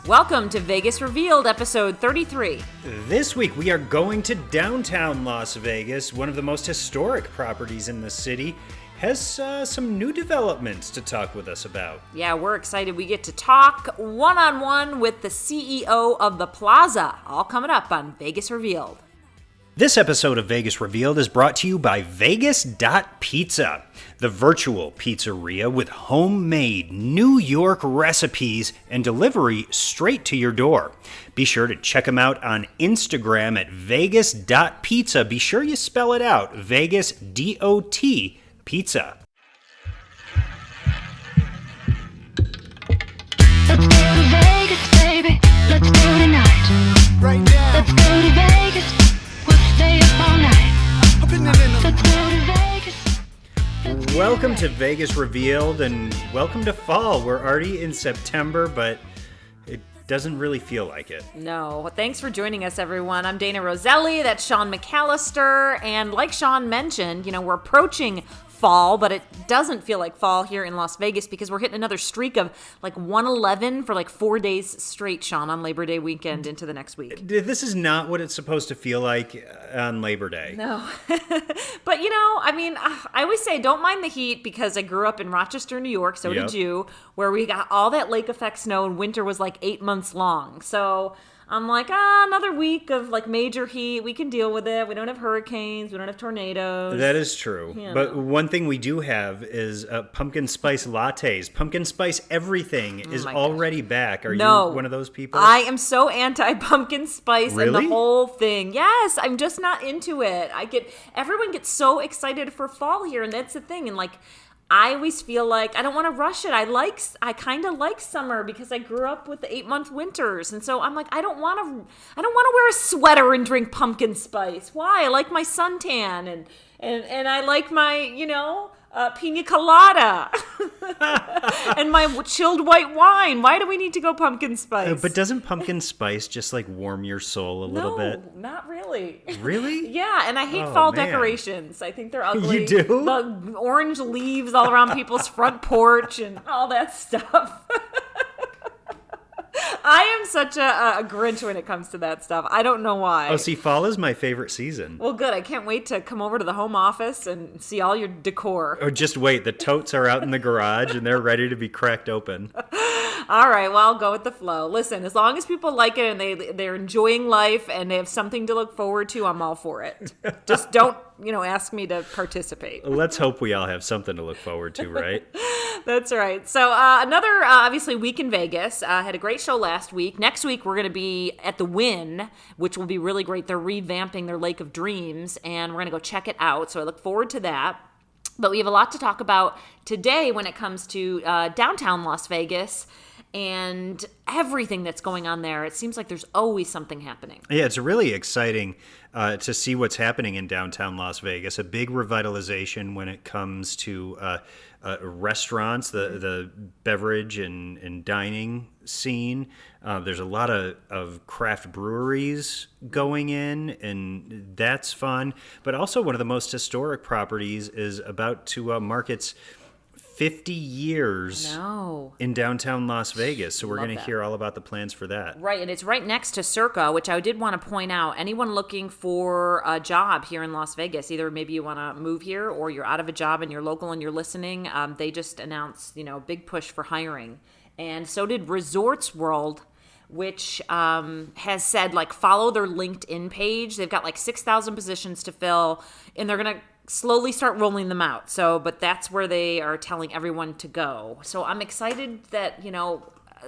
Welcome to Vegas Revealed, episode 33. This week we are going to downtown Las Vegas. One of the most historic properties in the city has some new developments to talk with us about. Yeah, we're excited. We get to talk one-on-one with the CEO of the Plaza, all coming up on Vegas Revealed. This episode of Vegas Revealed is brought to you by Vegas.Pizza, the virtual pizzeria with homemade New York recipes and delivery straight to your door. Be sure to check them out on Instagram at Vegas.Pizza. Be sure you spell it out, Vegas, D-O-T, Pizza. Let's go to Vegas, baby. Let's go tonight. Right now. Let's go to Vegas. We'll stay up all night. Up in the Let's go to Vegas. Welcome to Vegas Revealed and welcome to fall. We're already in September, but it doesn't really feel like it. No, thanks for joining us, everyone. I'm Dayna Roselli, that's Sean McAllister, and like Sean mentioned, we're approaching fall, but it doesn't feel like fall here in Las Vegas because we're hitting another streak of like 111 for like 4 days straight, Sean, on Labor Day weekend into the next week. This is not what it's supposed to feel like on Labor Day. No. But, I always say don't mind the heat because I grew up in Rochester, New York, so did you, where we got all that lake effect snow and winter was like 8 months long. So I'm like, another week of like major heat. We can deal with it. We don't have hurricanes. We don't have tornadoes. That is true. Yeah. But one thing we do have is pumpkin spice lattes. Pumpkin spice everything is already back. Are you one of those people? I am so anti-pumpkin spice and Really? the whole thing. Yes, I'm just not into it. Everyone gets so excited for fall here, and that's the thing. And like, I always feel like I don't want to rush it. I kind of like summer because I grew up with the 8-month winters, and so I'm like, I don't want to wear a sweater and drink pumpkin spice. Why? I like my suntan and I like my pina colada and my chilled white wine. Why do we need to go pumpkin spice? But doesn't pumpkin spice just like warm your soul a little bit? No, not really. Really? Yeah, and I hate Oh, fall man. decorations. I think they're ugly. You do? The orange leaves all around people's front porch and all that stuff. I am such a Grinch when it comes to that stuff. I don't know why. Oh, see, fall is my favorite season. Well, good. I can't wait to come over to the home office and see all your decor. Or just wait, the totes are out in the garage and they're ready to be cracked open. All right, well, I'll go with the flow. Listen, as long as people like it and they're enjoying life and they have something to look forward to, I'm all for it. Just don't, ask me to participate. Let's hope we all have something to look forward to, right? That's right. So another, obviously, week in Vegas. Had a great show last week. Next week, we're going to be at the Wynn, which will be really great. They're revamping their Lake of Dreams, and we're going to go check it out. So I look forward to that. But we have a lot to talk about today when it comes to downtown Las Vegas and everything that's going on there. It seems like there's always something happening. Yeah, it's really exciting to see what's happening in downtown Las Vegas. A big revitalization when it comes to restaurants, the beverage and dining scene. There's a lot of craft breweries going in, and that's fun. But also one of the most historic properties is about to mark its 50 years in downtown Las Vegas. So we're going to hear all about the plans for that. Right, and it's right next to Circa, which I did want to point out. Anyone looking for a job here in Las Vegas, either maybe you want to move here or you're out of a job and you're local and you're listening, they just announced, big push for hiring. And so did Resorts World, which has said, follow their LinkedIn page. They've got 6,000 positions to fill, and they're going to slowly start rolling them out. But that's where they are telling everyone to go. So I'm excited that,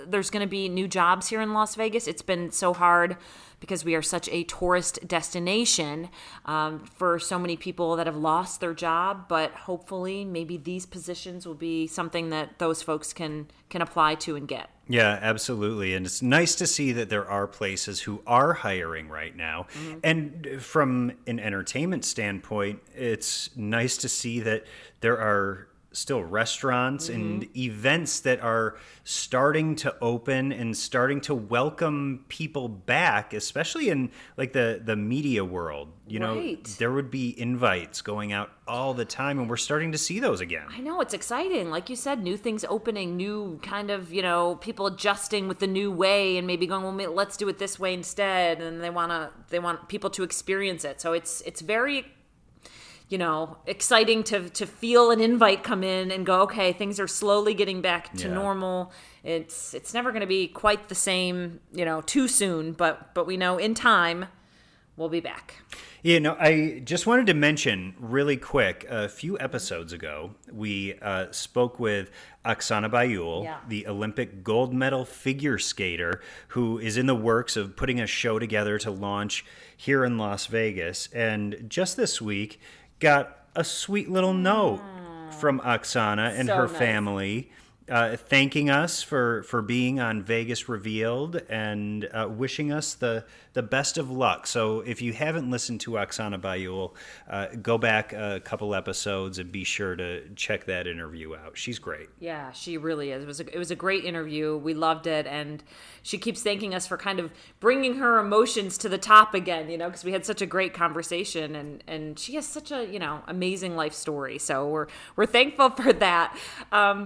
there's going to be new jobs here in Las Vegas. It's been so hard because we are such a tourist destination for so many people that have lost their job. But hopefully maybe these positions will be something that those folks can apply to and get. Yeah, absolutely. And it's nice to see that there are places who are hiring right now. Mm-hmm. And from an entertainment standpoint, it's nice to see that there are still restaurants and events that are starting to open and starting to welcome people back, especially in like the media world. You know, there would be invites going out all the time, and we're starting to see those again. I know, it's exciting. Like you said, new things opening, new kind of, people adjusting with the new way and maybe going, well, let's do it this way instead. And they want people to experience it. So it's very exciting to feel an invite come in and go, okay, things are slowly getting back to normal. It's never going to be quite the same, too soon, but we know in time we'll be back. I just wanted to mention really quick, a few episodes ago, we spoke with Oksana Bayul, the Olympic gold medal figure skater, who is in the works of putting a show together to launch here in Las Vegas. And just this week, got a sweet little note from Oksana and her family, thanking us for being on Vegas Revealed and wishing us the best of luck. So if you haven't listened to Oksana Bayul, go back a couple episodes and be sure to check that interview out. She's great. Yeah, she really is. It was a great interview. We loved it, and she keeps thanking us for kind of bringing her emotions to the top again, because we had such a great conversation, and she has such a amazing life story. So we're thankful for that.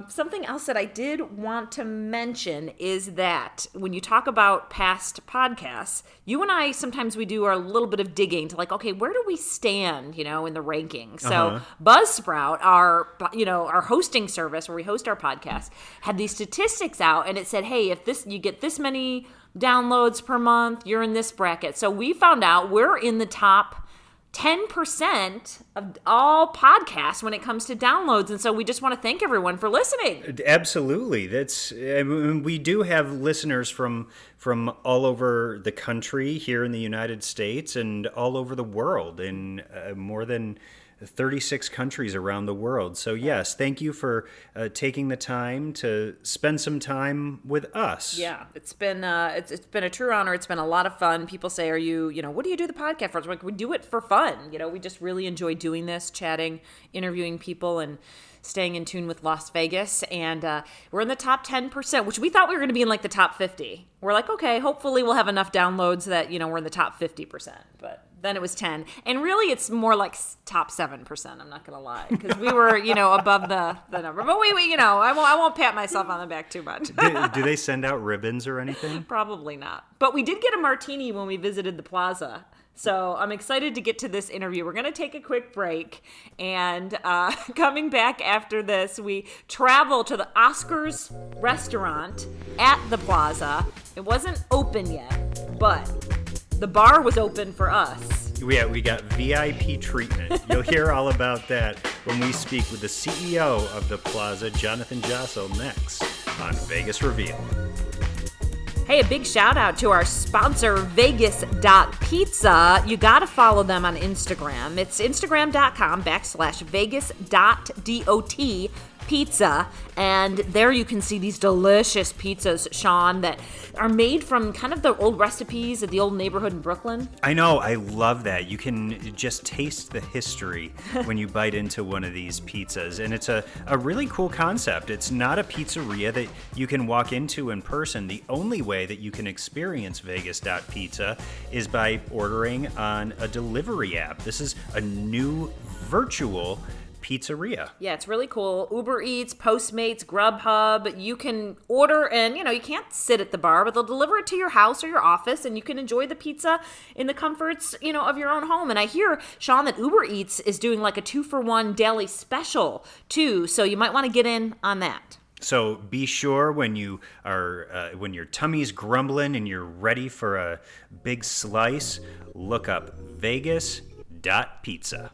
Something else that I did want to mention is that when you talk about past podcasts, you and I sometimes we do our little bit of digging to like, okay, where do we stand, in the rankings? So Buzzsprout, our hosting service where we host our podcast, had these statistics out, and it said, hey, if you get this many downloads per month, you're in this bracket. So we found out we're in the top 10% of all podcasts when it comes to downloads, and so we just want to thank everyone for listening. Absolutely. We do have listeners from all over the country here in the United States and all over the world in more than 36 countries around the world. So yes, thank you for taking the time to spend some time with us. Yeah, it's been it's been a true honor. It's been a lot of fun. People say, "Are you, what do you do the podcast for?" It's like, we do it for fun. We just really enjoy doing this, chatting, interviewing people, and staying in tune with Las Vegas. And we're in the top 10%, which we thought we were going to be in like the top 50. We're like, okay, hopefully we'll have enough downloads that we're in the top 50%. But then it was 10, and really it's more like top 7%. I'm not gonna lie, because we were above the number. But I won't pat myself on the back too much. do they send out ribbons or anything? Probably not. But we did get a martini when we visited the Plaza. So I'm excited to get to this interview. We're going to take a quick break, and coming back after this, we travel to the Oscar's restaurant at the Plaza. It wasn't open yet, but the bar was open for us. Yeah, we got VIP treatment. You'll hear all about that when we speak with the CEO of the Plaza, Jonathan Jossel, next on Vegas Revealed. Hey, a big shout out to our sponsor, Vegas.pizza. You got to follow them on Instagram. It's instagram.com/Vegas.dot pizza, and there you can see these delicious pizzas, Sean, that are made from kind of the old recipes of the old neighborhood in Brooklyn. I know, I love that. You can just taste the history when you bite into one of these pizzas, and it's a really cool concept. It's not a pizzeria that you can walk into in person. The only way that you can experience Vegas.pizza is by ordering on a delivery app. This is a new virtual pizzeria. Yeah, it's really cool. Uber Eats, Postmates, Grubhub. You can order, and you can't sit at the bar, but they'll deliver it to your house or your office, and you can enjoy the pizza in the comforts, of your own home. And I hear, Sean, that Uber Eats is doing like a 2-for-1 daily special too, so you might want to get in on that. So be sure when you are when your tummy's grumbling and you're ready for a big slice, look up Vegas.pizza.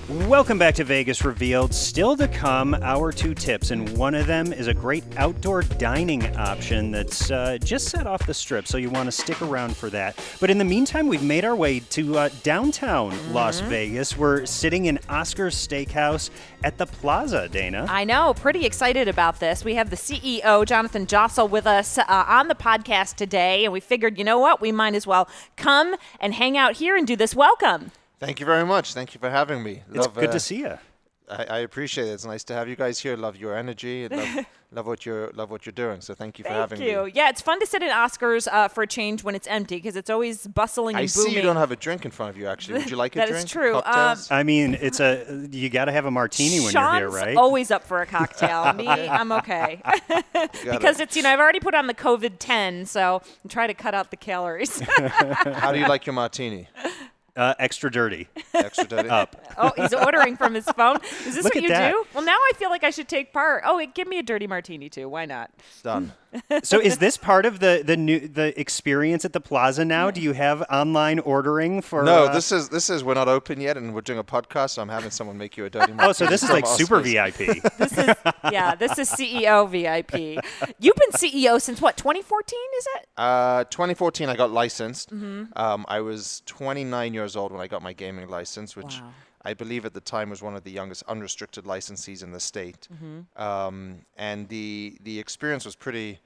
Welcome back to Vegas Revealed. Still to come, our 2 tips, and one of them is a great outdoor dining option that's just set off the strip, so you want to stick around for that. But in the meantime, we've made our way to downtown Las Vegas. We're sitting in Oscar Steakhouse at the Plaza, Dayna. I know, pretty excited about this. We have the CEO, Jonathan Jossel, with us on the podcast today, and we figured, we might as well come and hang out here and do this. Welcome. Thank you very much. Thank you for having me. It's good to see you. I appreciate it. It's nice to have you guys here. Love your energy. And love what you're doing. So thank you for having me. Thank you. Yeah, it's fun to sit at Oscars for a change when it's empty because it's always bustling and I booming. see you don't have a drink in front of you. Actually, would you like a That drink? is true. Cocktails? I mean, you got to have a martini when Sean's you're here, right? always up for a cocktail. Me, I'm okay. Because it's, I've already put on the COVID-10, so I'm trying to cut out the calories. How do you like your martini? Extra dirty. Extra dirty? Up. Oh, he's ordering from his phone. Is this Look what at you that. do? Well, now I feel like I should take part. Oh, give me a dirty martini too. Why not? Done. So is this part of the experience at the Plaza now? Do you have online ordering for? No, this is we're not open yet, and we're doing a podcast, so I'm having someone make you a dirty martini. Oh, so this is from like super Oscars. VIP. This is CEO VIP. You've been CEO since what? 2014 is it? 2014, I got licensed. Mm-hmm. I was 29 years old when I got my gaming license, which Wow. I believe at the time was one of the youngest unrestricted licensees in the state. And the experience was pretty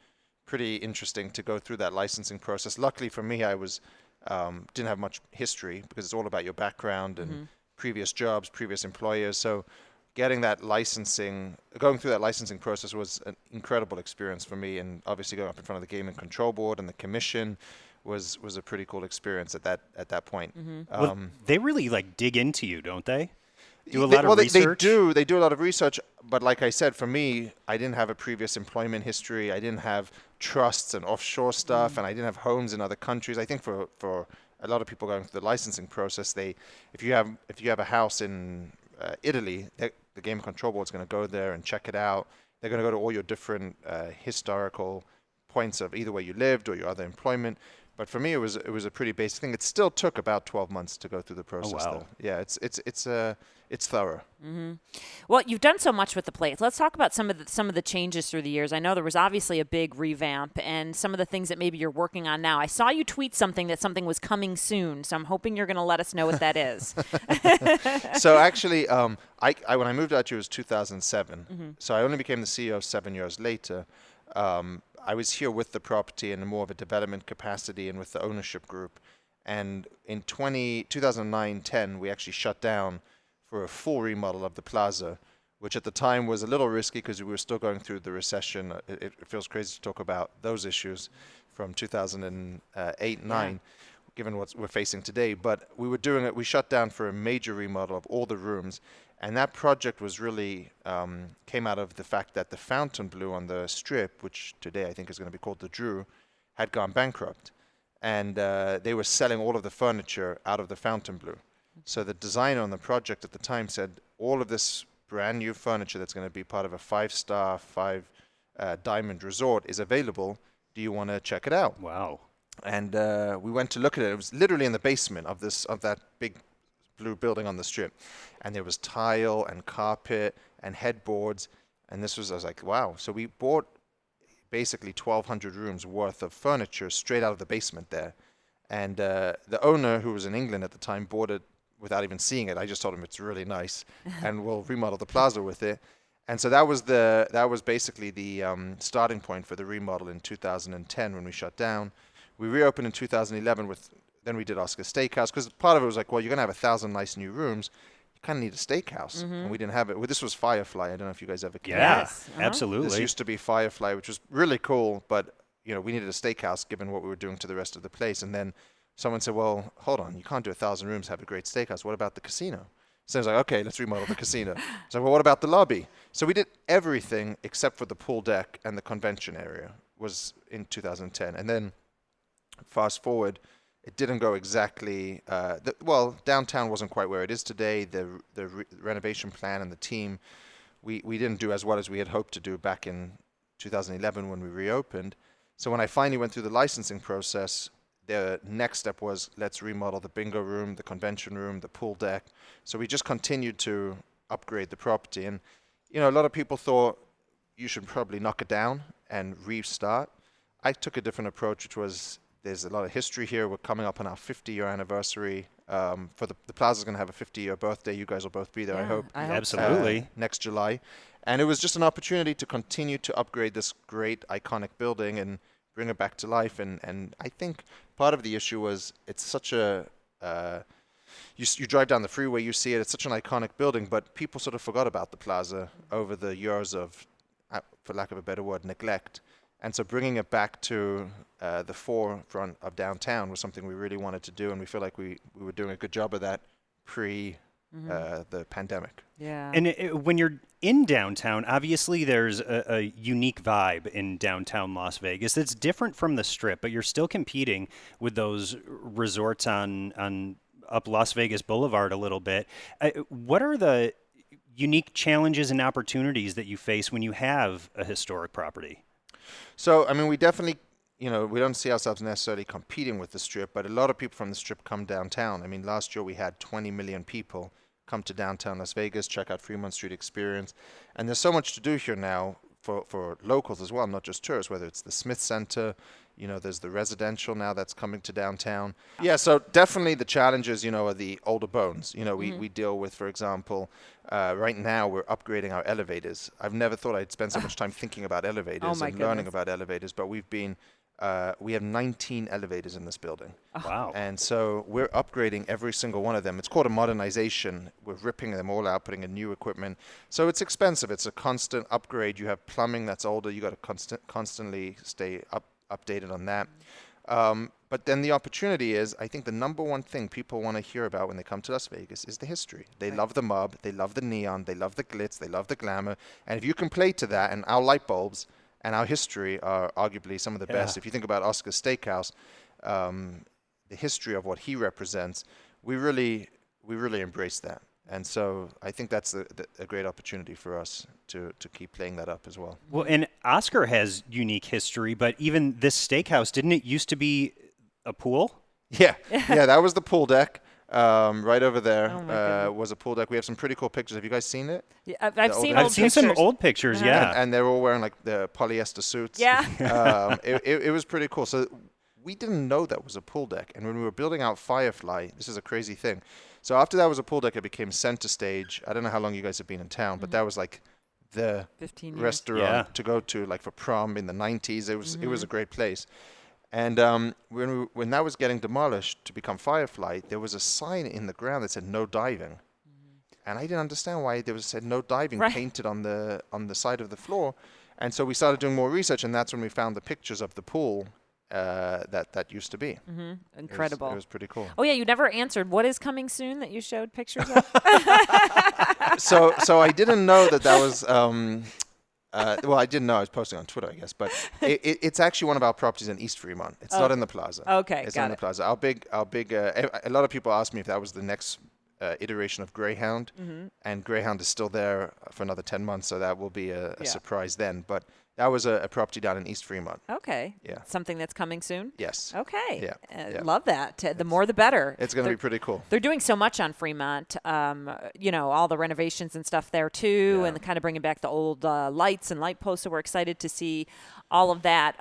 interesting to go through that licensing process. Luckily for me, I was didn't have much history because it's all about your background and previous jobs, previous employers. So getting that licensing, going through that licensing process was an incredible experience for me. And obviously going up in front of the Gaming Control Board and the commission was a pretty cool experience at that point. Well, they really like dig into you, don't they? Do a lot of research. They do a lot of research, but like I said, for me, I didn't have a previous employment history. I didn't have trusts and offshore stuff, and I didn't have homes in other countries. I think for a lot of people going through the licensing process, if you have a house in Italy, the Game Control Board is going to go there and check it out. They're going to go to all your different historical points of either where you lived or your other employment. But for me, it was a pretty basic thing. It still took about 12 months to go through the process. wow. Though. Yeah, it's thorough. Well, you've done so much with the place. Let's talk about some of the changes through the years. I know there was obviously a big revamp and some of the things that maybe you're working on now. I saw you tweet something that something was coming soon, so I'm hoping you're going to let us know what that is. So actually, I when I moved out here, it was 2007. So I only became the CEO 7 years later. I was here with the property in more of a development capacity and with the ownership group. And in 2009-10, we actually shut down for a full remodel of the plaza, which at the time was a little risky because we were still going through the recession. It feels crazy to talk about those issues from 2008-9, given what we're facing today. But we were doing it. We shut down for a major remodel of all the rooms. And that project was really came out of the fact that the Fontainebleau on the Strip, which today I think is going to be called the Drew, had gone bankrupt. And they were selling all of the furniture out of the Fontainebleau. So the designer on the project at the time said, all of this brand new furniture that's going to be part of a 5-star, 5-diamond resort is available. Do you want to check it out? Wow. And we went to look at it. It was literally in the basement of that big blue building on the Strip, and there was tile and carpet and headboards, and I was like, wow. So we bought basically 1,200 rooms worth of furniture straight out of the basement there, and the owner, who was in England at the time, bought it without even seeing it. I just told him it's really nice, and we'll remodel the plaza with it. And so that was basically the starting point for the remodel in 2010 when we shut down. We reopened in 2011 then we did Oscar Steakhouse, because part of it was like, well, you're going to have 1,000 nice new rooms. You kind of need a steakhouse. And we didn't have it. Well, this was Firefly. I don't know if you guys ever came. Yeah, Yes. absolutely. This used to be Firefly, which was really cool, but we needed a steakhouse given what we were doing to the rest of the place. And then someone said, well, hold on, you can't do 1,000 rooms, have a great steakhouse. What about the casino? So I was like, okay, let's remodel the casino. So well, what about the lobby? So we did everything except for the pool deck and the convention area was in 2010. And then fast forward, it didn't go exactly, downtown wasn't quite where it is today. The renovation plan and the team, we didn't do as well as we had hoped to do back in 2011 when we reopened. So when I finally went through the licensing process, the next step was, let's remodel the bingo room, the convention room, the pool deck. So we just continued to upgrade the property. And, a lot of people thought you should probably knock it down and restart. I took a different approach, which was, there's a lot of history here. We're coming up on our 50-year anniversary. For the Plaza's going to have a 50-year birthday. You guys will both be there, I hope. Absolutely. Next July. And it was just an opportunity to continue to upgrade this great, iconic building and bring it back to life. And I think part of the issue was it's such a you drive down the freeway, you see it. It's such an iconic building, but people sort of forgot about the plaza over the years of, for lack of a better word, neglect. And so bringing it back to the forefront of downtown was something we really wanted to do, and we feel like we were doing a good job of that pre the pandemic. Yeah. And when you're in downtown, obviously there's a unique vibe in downtown Las Vegas. It's different from the Strip, but you're still competing with those resorts on up Las Vegas Boulevard a little bit. What are the unique challenges and opportunities that you face when you have a historic property? So, I mean, we definitely, we don't see ourselves necessarily competing with the Strip, but a lot of people from the Strip come downtown. I mean, last year we had 20 million people come to downtown Las Vegas, check out Fremont Street Experience. And there's so much to do here now for locals as well, not just tourists, whether it's the Smith Center, there's the residential now that's coming to downtown. Yeah, so definitely the challenges, are the older bones. We deal with, for example, right now we're upgrading our elevators. I've never thought I'd spend so much time thinking about elevators and learning about elevators, but we have 19 elevators in this building. Wow. And so we're upgrading every single one of them. It's called a modernization. We're ripping them all out, putting in new equipment. So it's expensive. It's a constant upgrade. You have plumbing that's older. You got to constantly stay updated on that. But then the opportunity is, I think the number one thing people want to hear about when they come to Las Vegas is the history. They love the mob. They love the neon. They love the glitz. They love the glamour. And if you can play to that, and our light bulbs and our history are arguably some of the best. If you think about Oscar Steakhouse, the history of what he represents, we really embrace that. And so I think that's a great opportunity for us to keep playing that up as well. Well, and Oscar has unique history, but even this steakhouse, didn't it used to be a pool? Yeah, that was the pool deck. Right over there was a pool deck. We have some pretty cool pictures. Have you guys seen it? Yeah, I've seen some old pictures, yeah. And they're all wearing like the polyester suits. Yeah. It was pretty cool. So we didn't know that was a pool deck. And when we were building out Firefly, this is a crazy thing. So after that was a pool deck, it became center stage. I don't know how long you guys have been in town, but that was like the 15 years. restaurant to go to, like for prom in the 90s. It was a great place. And when that was getting demolished to become Firefly, there was a sign in the ground that said no diving. And I didn't understand why there was said no diving painted on the side of the floor. And so we started doing more research, and that's when we found the pictures of the pool that used to be. Incredible. It was pretty cool. Oh, yeah, you never answered. What is coming soon that you showed pictures of? So I didn't know that was... well, I didn't know. I was posting on Twitter, I guess. But it's actually one of our properties in East Fremont. It's not in the plaza. Okay, it's not in the plaza. Our big. A lot of people ask me if that was the next iteration of Greyhound, and Greyhound is still there for another 10 months, so that will be a surprise then. But that was a property down in East Fremont. Okay. Yeah. Something that's coming soon? Yes. Okay. Yeah. Love that. The more the better. It's going to be pretty cool. They're doing so much on Fremont, all the renovations and stuff there too, and kind of bringing back the old lights and light posts, so we're excited to see all of that.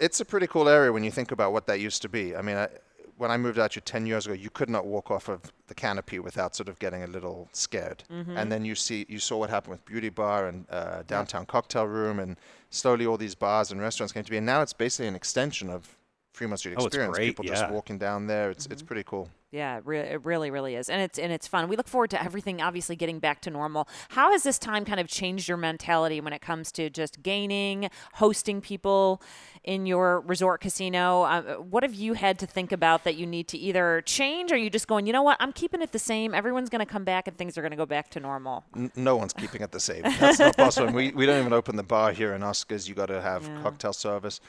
It's a pretty cool area when you think about what that used to be. I mean, when I moved out here 10 years ago, you could not walk off of the canopy without sort of getting a little scared. And then you saw what happened with Beauty Bar and Downtown Cocktail Room, and slowly all these bars and restaurants came to be. And now it's basically an extension of Fremont Street Experience. It's great, people just walking down there. It's pretty cool. Yeah, it really, really is. And it's fun. We look forward to everything obviously getting back to normal. How has this time kind of changed your mentality when it comes to just gaining, hosting people in your resort casino? What have you had to think about that you need to either change, or are you just going, you know what, I'm keeping it the same. Everyone's going to come back and things are going to go back to normal. No one's keeping it the same. That's not possible. We don't even open the bar here in Oscars. You got to have cocktail service.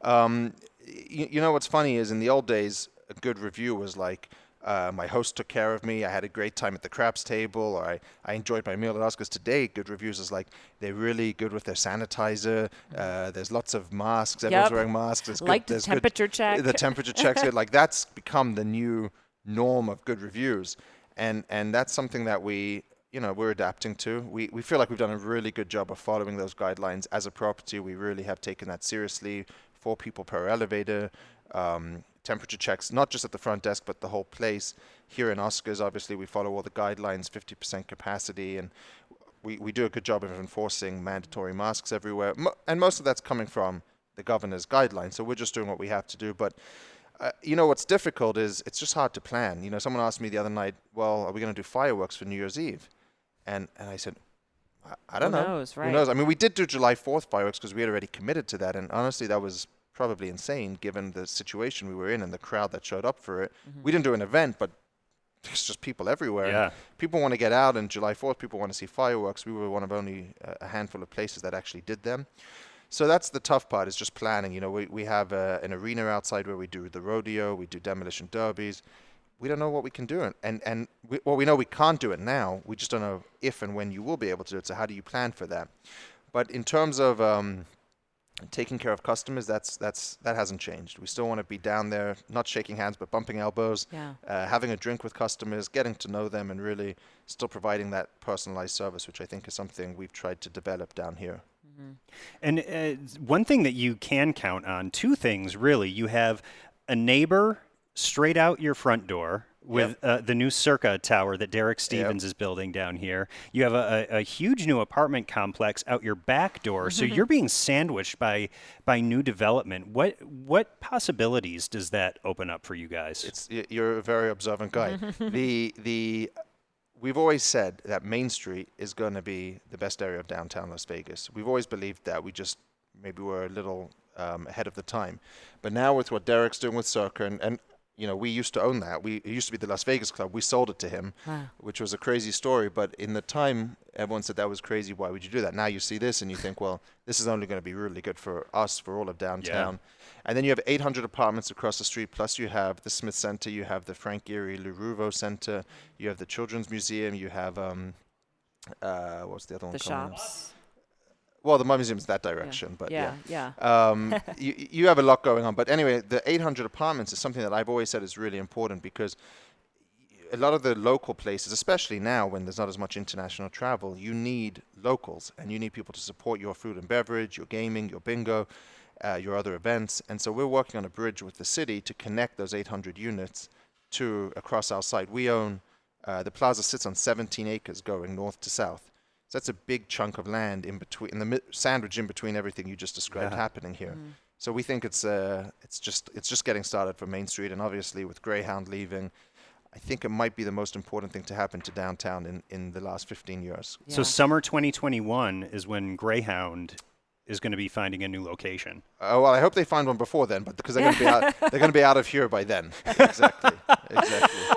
You know what's funny is in the old days, a good review was like, my host took care of me. I had a great time at the craps table, or I enjoyed my meal at Oscars. Today, good reviews is like, they're really good with their sanitizer. There's lots of masks. Everyone's wearing masks. The temperature check. The temperature check's good. Like, that's become the new norm of good reviews. And that's something that we're adapting to. We feel like we've done a really good job of following those guidelines as a property. We really have taken that seriously. 4 people per elevator. Temperature checks, not just at the front desk, but the whole place. Here in Oscars, obviously, we follow all the guidelines, 50% capacity, and we do a good job of enforcing mandatory masks everywhere. And most of that's coming from the governor's guidelines, so we're just doing what we have to do. But You know, what's difficult is it's just hard to plan. You know, someone asked me the other night, well, are we going to do fireworks for New Year's Eve? And I said, I don't know. Who knows, right? Who knows? I mean, we did do July 4th fireworks because we had already committed to that. And honestly, that was probably insane given the situation we were in and the crowd that showed up for it. We didn't do an event, but there's just people everywhere. Yeah. People want to get out, and July 4th, people want to see fireworks. We were one of only a handful of places that actually did them. So that's the tough part, is just planning. You know, we have an arena outside where we do the rodeo, we do demolition derbies. We don't know what we can do. And we know we can't do it now. We just don't know if and when you will be able to do it. So how do you plan for that? But in terms of taking care of customers, that hasn't changed. We still want to be down there, not shaking hands, but bumping elbows, having a drink with customers, getting to know them, and really still providing that personalized service, which I think is something we've tried to develop down here. And one thing that you can count on, two things really. You have a neighbor straight out your front door with the new Circa tower that Derek Stevens is building down here. You have a huge new apartment complex out your back door. So you're being sandwiched by new development. What possibilities does that open up for you guys? You're a very observant guy. We've always said that Main Street is going to be the best area of downtown Las Vegas. We've always believed that. We just maybe were a little ahead of the time. But now with what Derek's doing with Circa, and you know, we used to own that. It used to be the Las Vegas Club. We sold it to him, which was a crazy story. But in the time, everyone said that was crazy. Why would you do that? Now you see this and you think, well, this is only going to be really good for us, for all of downtown. Yeah. And then you have 800 apartments across the street. Plus you have the Smith Center. You have the Frank Gehry Luruvo Center. You have the Children's Museum. You have, what's the other one? The shops. Well, the museum's that direction, but yeah. You have a lot going on. But anyway, the 800 apartments is something that I've always said is really important, because a lot of the local places, especially now when there's not as much international travel, you need locals and you need people to support your food and beverage, your gaming, your bingo, your other events. And so we're working on a bridge with the city to connect those 800 units to across our site. We own, the plaza sits on 17 acres going north to south. So that's a big chunk of land in between, sandwich in between everything you just described happening here. So we think it's just getting started for Main Street, and obviously with Greyhound leaving, I think it might be the most important thing to happen to downtown in the last 15 years. Yeah. So summer 2021 is when Greyhound is going to be finding a new location. Well, I hope they find one before then, but because they're going to be out, they're going to be out of here by then. Exactly.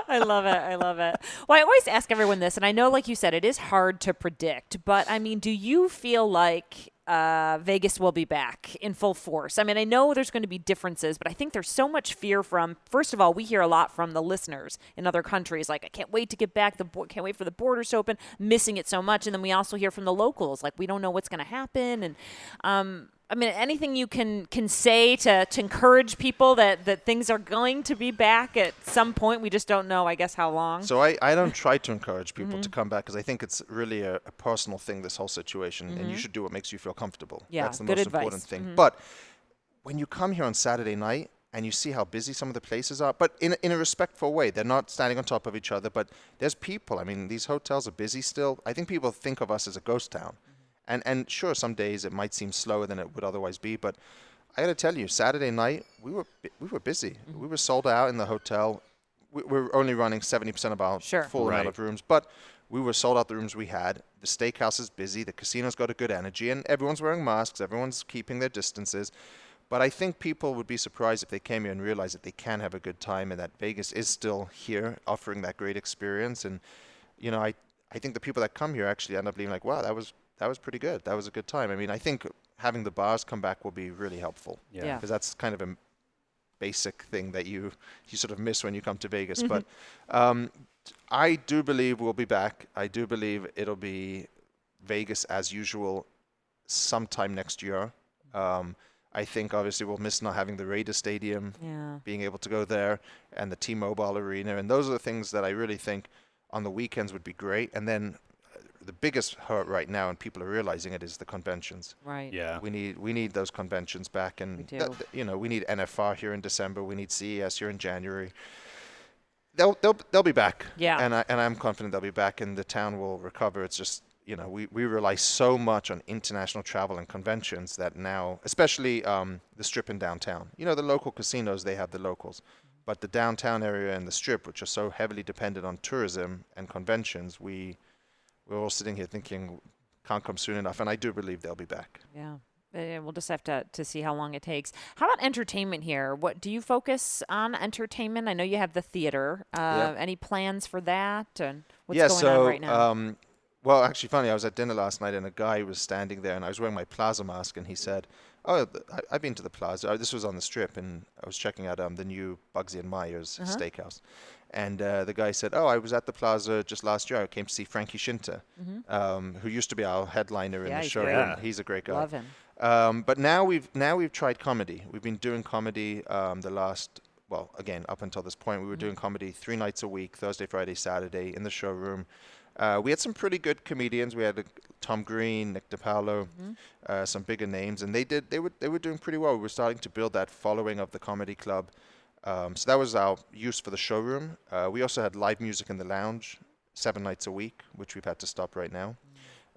I love it. Well, I always ask everyone this, and I know, like you said, it is hard to predict, but I mean, do you feel like Vegas will be back in full force? I mean, I know there's going to be differences, but I think there's so much fear from, first of all, we hear a lot from the listeners in other countries, like, I can't wait to get back, can't wait for the borders to open, missing it so much. And then we also hear from the locals, like, we don't know what's going to happen. And I mean, anything you can say to encourage people that things are going to be back at some point. We just don't know, I guess, how long. So I don't try to encourage people to come back, because I think it's really a personal thing, this whole situation, and you should do what makes you feel comfortable. Yeah, that's the good most advice. important thing. But when you come here on Saturday night and you see how busy some of the places are, but in a respectful way, they're not standing on top of each other, but there's people. I mean, these hotels are busy still. I think people think of us as a ghost town. And sure, some days it might seem slower than it would otherwise be, but I got to tell you, Saturday night we were busy. We were sold out in the hotel. We're only running 70% of our full amount of rooms, but we were sold out the rooms we had. The steakhouse is busy. The casino's got a good energy, and everyone's wearing masks. Everyone's keeping their distances. But I think people would be surprised if they came here and realized that they can have a good time, and that Vegas is still here offering that great experience. And you know, I think the people that come here actually end up being like, wow, that was pretty good. That was a good time. I mean, I think having the bars come back will be really helpful. Yeah. Because that's kind of a basic thing that you sort of miss when you come to Vegas. But I do believe we'll be back. I do believe it'll be Vegas as usual sometime next year. I think obviously we'll miss not having the Raiders Stadium, being able to go there, and the T-Mobile Arena. And those are the things that I really think on the weekends would be great. And then the biggest hurt right now, and people are realizing it, is the conventions. Right. Yeah. We need those conventions back, and We do. we need NFR here in December. We need CES here in January. They'll be back. Yeah. And I'm confident they'll be back, and the town will recover. It's just we rely so much on international travel and conventions that now, especially the Strip in downtown, the local casinos, they have the locals. But the downtown area and the Strip, which are so heavily dependent on tourism and conventions, we're all sitting here thinking, can't come soon enough. And I do believe they'll be back. Yeah. We'll just have to see how long it takes. How about entertainment here? What do you focus on entertainment? I know you have the theater. Any plans for that? And what's going on right now? Well, actually, funny, I was at dinner last night and a guy was standing there and I was wearing my Plaza mask and he said, "Oh, I've been to the Plaza." This was on the Strip and I was checking out the new Bugsy and Myers Steakhouse. And the guy said, "Oh, I was at the Plaza just last year. I came to see Frankie Shinter, who used to be our headliner in the show. Great. He's a great guy. Love him. But now we've tried comedy. We've been doing comedy again, up until this point, we were doing comedy 3 nights a week, Thursday, Friday, Saturday, in the showroom. We had some pretty good comedians. We had Tom Green, Nick DiPaolo, some bigger names, and they were doing pretty well. We were starting to build that following of the comedy club. So that was our use for the showroom. We also had live music in the lounge 7 nights a week, which we've had to stop right now.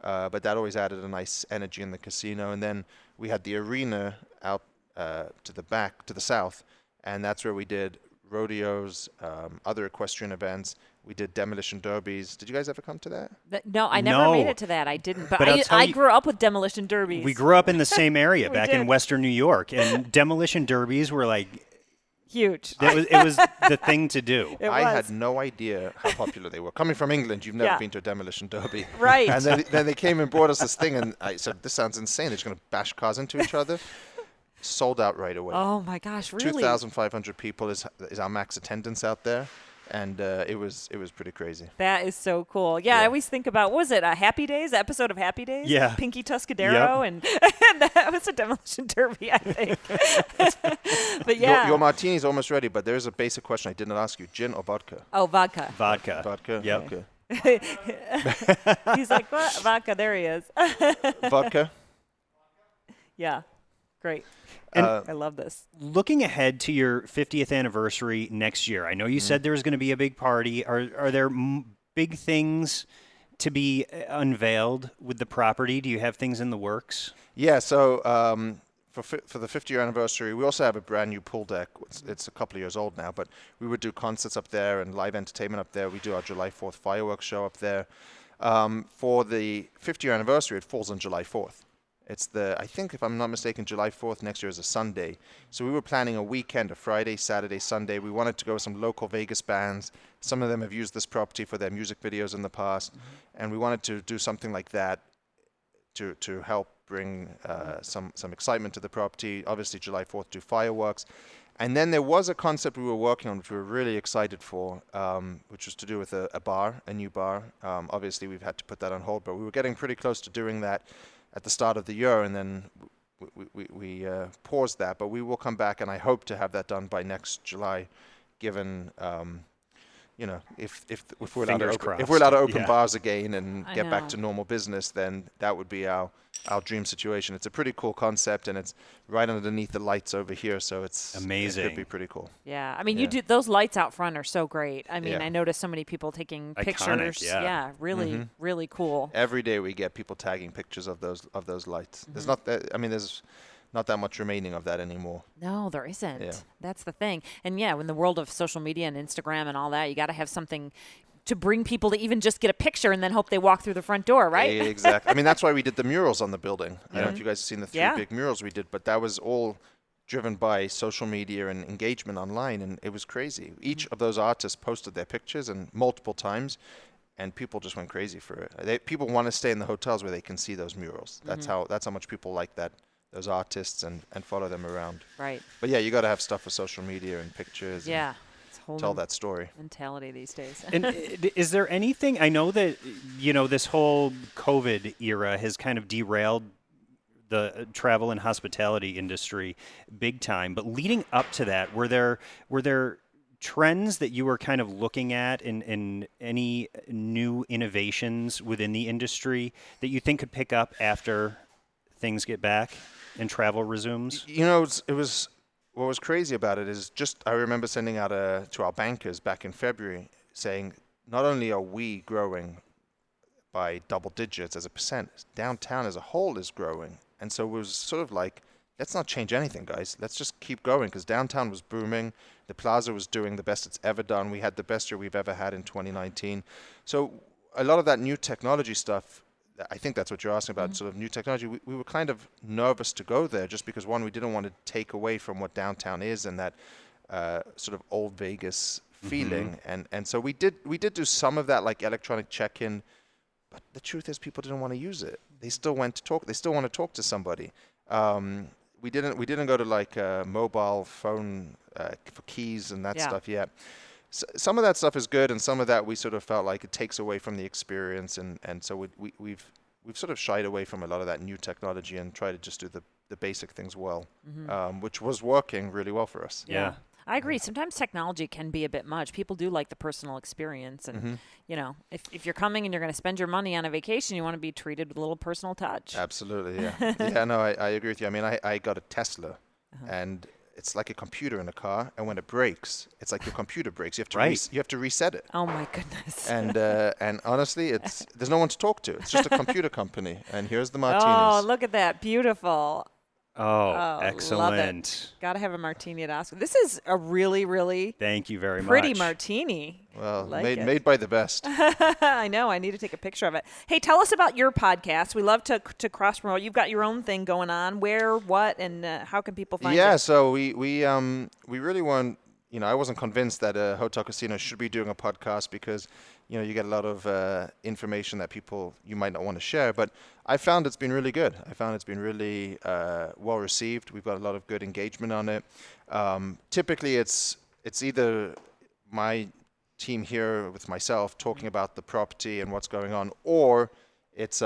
But that always added a nice energy in the casino. And then we had the arena out to the south, and that's where we did rodeos, other equestrian events. We did demolition derbies. Did you guys ever come to that? No, I never made it to that. I didn't. But I grew up with demolition derbies. We grew up in the same area back did. in Western New York, and demolition derbies were like huge. It was the thing to do. I had no idea how popular they were. Coming from England, you've never been to a demolition derby. Right. And then they came and brought us this thing, and I said, "This sounds insane. They're just going to bash cars into each other." Sold out right away. Oh, my gosh, really? 2,500 people is our max attendance out there. And it was pretty crazy. That is so cool. Yeah, I always think about, what was it, a Happy Days, episode of Happy Days? Yeah. Pinky Tuscadero, and that was a demolition derby, I think. But yeah. Your martini is almost ready, but there's a basic question I did not ask you. Gin or vodka? Oh, vodka. Vodka? Yep. Okay. He's like, what? Vodka, there he is. Vodka? Yeah, great. And I love this. Looking ahead to your 50th anniversary next year, I know you said there was going to be a big party. Are there big things to be unveiled with the property? Do you have things in the works? Yeah, so for the 50th anniversary, we also have a brand new pool deck. It's a couple of years old now, but we would do concerts up there and live entertainment up there. We do our July 4th fireworks show up there. For the 50th anniversary, it falls on July 4th. It's I think if I'm not mistaken, July 4th next year is a Sunday. So we were planning a weekend, a Friday, Saturday, Sunday. We wanted to go with some local Vegas bands. Some of them have used this property for their music videos in the past. And we wanted to do something like that to help bring some excitement to the property. Obviously, July 4th, do fireworks. And then there was a concept we were working on, which we were really excited for, which was to do with a new bar. Obviously, we've had to put that on hold, but we were getting pretty close to doing that at the start of the year, and then we paused that. But we will come back, and I hope to have that done by next July, given if we're allowed to open bars again and get back to normal business, then that would be our dream situation. It's a pretty cool concept, and it's right underneath the lights over here, so it's amazing. It could be pretty cool. Yeah, I mean, you do those lights out front are so great. I mean, I noticed so many people taking Iconic, pictures. yeah. Really, really cool. Every day we get people tagging pictures of those lights. There's not that much remaining of that anymore. No, there isn't. Yeah. That's the thing. And yeah, in the world of social media and Instagram and all that, you got to have something to bring people to even just get a picture and then hope they walk through the front door, right? Exactly. I mean, that's why we did the murals on the building. I don't know if you guys have seen the 3 big murals we did, but that was all driven by social media and engagement online, and it was crazy. Each of those artists posted their pictures and multiple times, and people just went crazy for it. People want to stay in the hotels where they can see those murals. That's how much people like those artists and follow them around. Right. But yeah, you got to have stuff for social media and pictures. Yeah. And tell that story. Mentality these days. And is there anything, I know that, this whole COVID era has kind of derailed the travel and hospitality industry big time, but leading up to that, were there trends that you were kind of looking at in any new innovations within the industry that you think could pick up after things get back and travel resumes? What was crazy about it is I remember sending out to our bankers back in February saying, not only are we growing by double digits as a percent. Downtown as a whole is growing. And so it was sort of like, let's not change anything, guys. Let's just keep going, because downtown was booming. The Plaza was doing the best it's ever done. We had the best year we've ever had in 2019. So a lot of that new technology stuff, I think that's what you're asking about, sort of new technology. We were kind of nervous to go there just because, one, we didn't want to take away from what downtown is and that sort of old Vegas feeling. And so we did do some of that, like electronic check-in, but the truth is people didn't want to use it. They still went to talk. They still want to talk to somebody. We didn't go to like a mobile phone for keys and that stuff yet. Some of that stuff is good, and some of that we sort of felt like it takes away from the experience, and so we've sort of shied away from a lot of that new technology and tried to just do the basic things well, which was working really well for us. Yeah. I agree. Sometimes technology can be a bit much. People do like the personal experience, and you know, if you're coming and you're going to spend your money on a vacation, you want to be treated with a little personal touch. Absolutely, yeah. Yeah, no, I agree with you. I mean, I got a Tesla, and it's like a computer in a car, and when it breaks, it's like your computer breaks. You have to you have to reset it. Oh my goodness. And honestly, there's no one to talk to. It's just a computer company, and here's the martinis. Oh, look at that. Beautiful. Oh, excellent. Got to have a martini at Oscar. This is a really, really Thank you very pretty much. martini. Well, Like made by the best. I know. I need to take a picture of it. Hey, tell us about your podcast. We love to cross promote. You've got your own thing going on. Where, what, and how can people find it? So we really weren't. I wasn't convinced that a hotel casino should be doing a podcast because, you get a lot of information that you might not want to share. But I found it's been really good. I found it's been really well received. We've got a lot of good engagement on it. Typically, it's either my team here with myself talking about the property and what's going on, or it's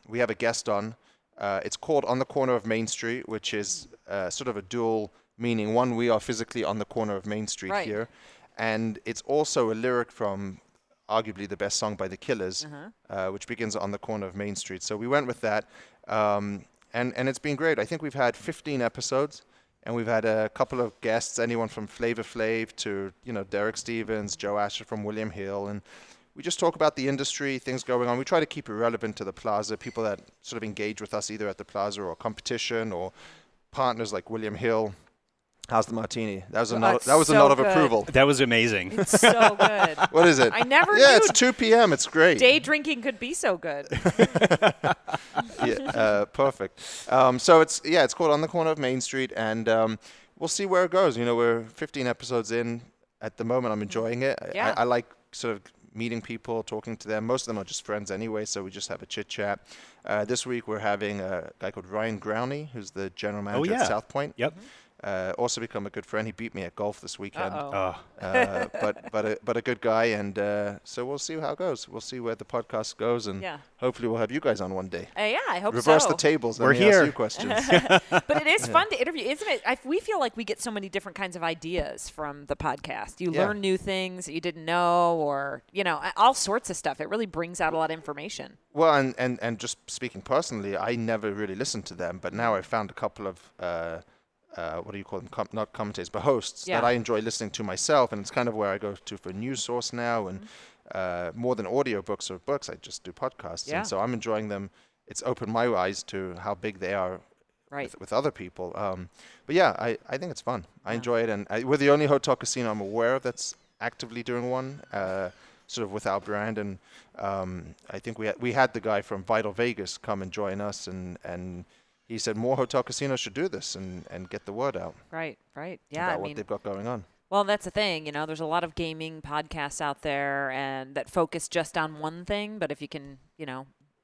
we have a guest on. It's called On the Corner of Main Street, which is sort of a dual meaning. One, we are physically on the corner of Main Street here, and it's also a lyric from arguably the best song by The Killers, which begins on the corner of Main Street. So we went with that, and it's been great. I think we've had 15 episodes, and we've had a couple of guests, anyone from Flavor Flav to Derek Stevens, Joe Asher from William Hill, and we just talk about the industry, things going on. We try to keep it relevant to the Plaza, people that sort of engage with us either at the Plaza or competition or partners like William Hill. How's the martini? That was a nod of approval. That was amazing. It's so good. What is it? I never knew. Yeah, it's 2 p.m. It's great. Day drinking could be so good. Perfect. So it's called On the Corner of Main Street, and we'll see where it goes. We're 15 episodes in at the moment. I'm enjoying it. Yeah. I like sort of meeting people, talking to them. Most of them are just friends anyway, so we just have a chit chat. This week we're having a guy called Ryan Growney, who's the general manager at South Point. Yep. Also become a good friend. He beat me at golf this weekend. Uh-oh. But a good guy, and so we'll see how it goes. We'll see where the podcast goes, and hopefully we'll have you guys on one day. Yeah, I hope Reverse so. the tables. We're Let me here. ask you questions. But it is fun to interview, isn't it? We feel like we get so many different kinds of ideas from the podcast. You learn new things that you didn't know, or all sorts of stuff. It really brings out a lot of information. Well, and just speaking personally, I never really listened to them, but now I found a couple of what do you call them? Not commentators, but hosts that I enjoy listening to myself, and it's kind of where I go to for news source now, and more than audiobooks or books, I just do podcasts, and so I'm enjoying them. It's opened my eyes to how big they are with other people. But yeah, I think it's fun. I enjoy it, and we're the only hotel casino I'm aware of that's actively doing one, sort of with our brand, and I think we had the guy from Vital Vegas come and join us, and he said more hotel casinos should do this and get the word out. Right. Yeah, about what they've got going on. Well, that's the thing. There's a lot of gaming podcasts out there and that focus just on one thing. But if you can,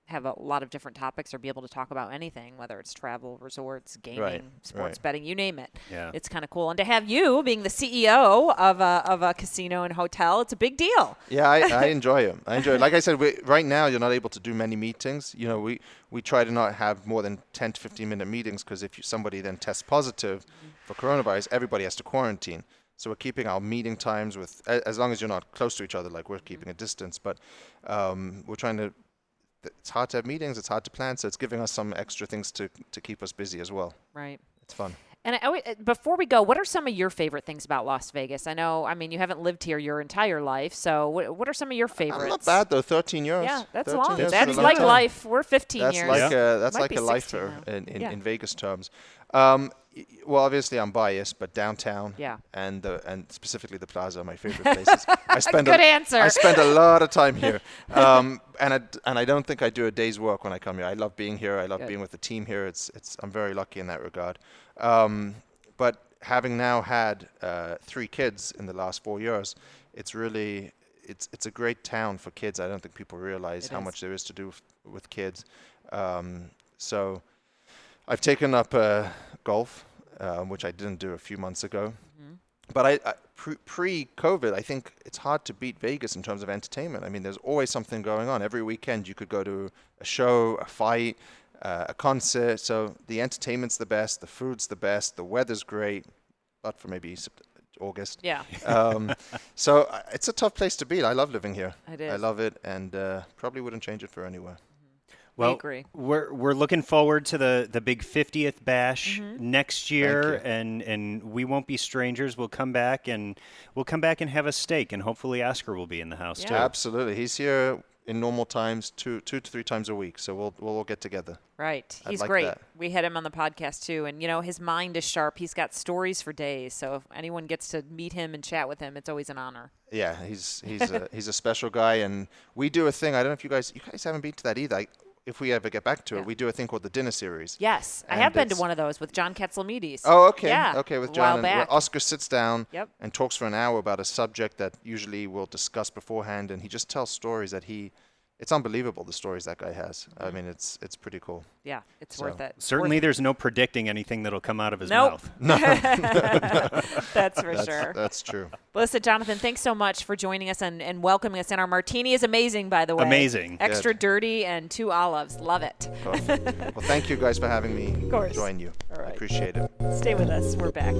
have a lot of different topics or be able to talk about anything, whether it's travel, resorts, gaming, sports betting, you name it. Yeah. It's kind of cool. And to have you being the CEO of a casino and hotel, it's a big deal. Yeah, I enjoy it. Like I said, right now you're not able to do many meetings. We try to not have more than 10 to 15-minute meetings because if somebody then tests positive for coronavirus, everybody has to quarantine. So we're keeping our meeting times as long as you're not close to each other, like we're keeping a distance. But we're trying to. It's hard to have meetings. It's hard to plan. So it's giving us some extra things to keep us busy as well. Right. It's fun. And before we go, what are some of your favorite things about Las Vegas? I mean, you haven't lived here your entire life, so what are some of your favorites? Not bad though. 13 years. Yeah, that's 13 long. years That's is a like long time. life. We're 15 That's years. like that's Might like be a 16 lifer now. in Vegas terms. Well, obviously I'm biased, but downtown and specifically the Plaza are my favorite places. I spend Good answer. I spend a lot of time here, and I don't think I do a day's work when I come here. I love being here. I love being with the team here. I'm very lucky in that regard. But having now had 3 kids in the last 4 years, it's a great town for kids. I don't think people realize how much there is to do with kids. So I've taken up golf, which I didn't do a few months ago. Mm-hmm. But pre-COVID, I think it's hard to beat Vegas in terms of entertainment. I mean, there's always something going on. Every weekend you could go to a show, a fight, a concert. So the entertainment's the best, the food's the best, the weather's great, but for maybe August. Yeah. So it's a tough place to beat. I love living here. It is. I love it, and probably wouldn't change it for anywhere. Well, I agree. We're looking forward to the big 50th bash next year, and we won't be strangers. We'll come back and have a steak, and hopefully Oscar will be in the house too. Absolutely, he's here in normal times, 2 to 3 times a week. So we'll all get together. Right, he's like great. that. We had him on the podcast too, and his mind is sharp. He's got stories for days. So if anyone gets to meet him and chat with him, it's always an honor. Yeah, he's a special guy, and we do a thing. I don't know if you guys haven't been to that either. If we ever get back to it, we do a thing called the dinner series. Yes, I have been to one of those with John Ketzlemides. Oh, okay. Yeah, Okay, with a while John. back. Where Oscar sits down and talks for an hour about a subject that usually we'll discuss beforehand, and he just tells stories that it's unbelievable, the stories that guy has. I mean, it's pretty cool. Yeah, it's worth it. Certainly there's no predicting anything that'll come out of his mouth. No. That's for sure. That's true. Well, listen, Jonathan, thanks so much for joining us and welcoming us in. Our martini is amazing, by the way. Amazing. Extra dirty and 2 olives. Love it. Well, thank you guys for having me join you. All right. I appreciate it. Stay with us. We're back.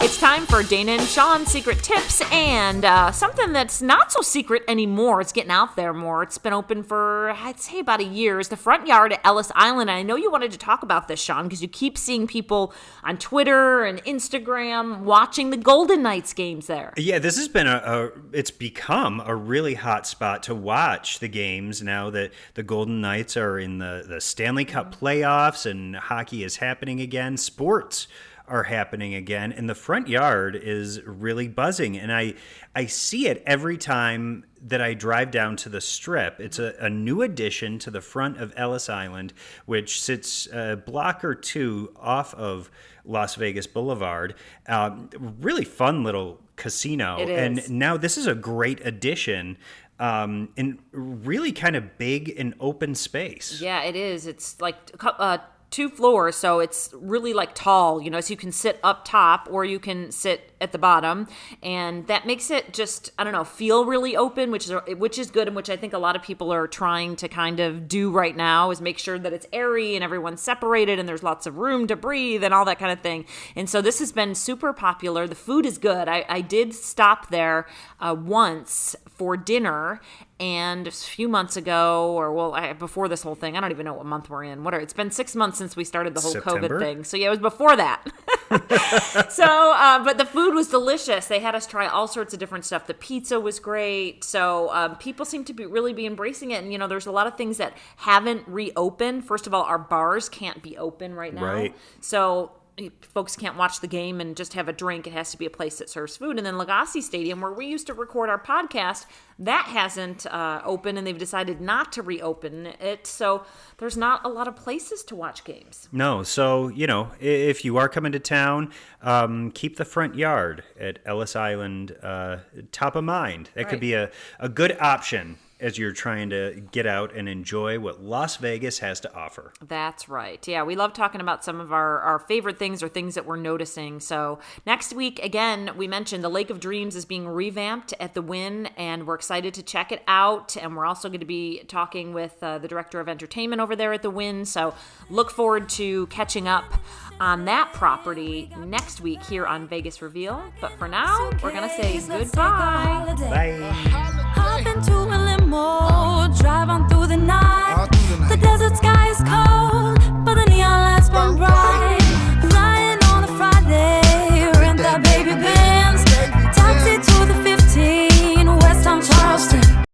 It's time for Dayna and Sean's secret tips, and something that's not so secret anymore. It's getting out there more. It's been open for, I'd say, about a year. It's the front yard at Ellis Island. And I know you wanted to talk about this, Sean, because you keep seeing people on Twitter and Instagram watching the Golden Knights games there. Yeah, this has been it's become a really hot spot to watch the games now that the Golden Knights are in the Stanley Cup playoffs and hockey is happening again. Sports are happening again, and the front yard is really buzzing. And I see it every time that I drive down to the Strip. It's a new addition to the front of Ellis Island, which sits a block or 2 off of Las Vegas Boulevard. Really fun little casino. It is. And now this is a great addition. In really kind of big and open space. Yeah, it is. It's like 2 floors, so it's really like tall, so you can sit up top or you can sit at the bottom, and that makes it just, I don't know, feel really open, which is good, and which I think a lot of people are trying to kind of do right now, is make sure that it's airy and everyone's separated and there's lots of room to breathe and all that kind of thing. And so this has been super popular. The food is good. I did stop there once for dinner, and a few months ago, before this whole thing, I don't even know what month we're in. It's been 6 months since we started the whole September? COVID thing. So yeah, it was before that. So, but the food was delicious. They had us try all sorts of different stuff. The pizza was great. So people seem to really be embracing it. And, there's a lot of things that haven't reopened. First of all, our bars can't be open right now. Right. So folks can't watch the game and just have a drink. It has to be a place that serves food. And then Legacy Stadium, where we used to record our podcast, that hasn't opened, and they've decided not to reopen it. So there's not a lot of places to watch games. No, so, if you are coming to town, keep the front yard at Ellis Island top of mind. That could be a good option as you're trying to get out and enjoy what Las Vegas has to offer. That's right. Yeah, we love talking about some of our favorite things or things that we're noticing. So next week, again, we mentioned the Lake of Dreams is being revamped at the Wynn, and we're excited to check it out. And we're also going to be talking with the director of entertainment over there at the Wynn. So look forward to catching up on that property next week here on Vegas Reveal. But for now, we're going to say goodbye. Bye.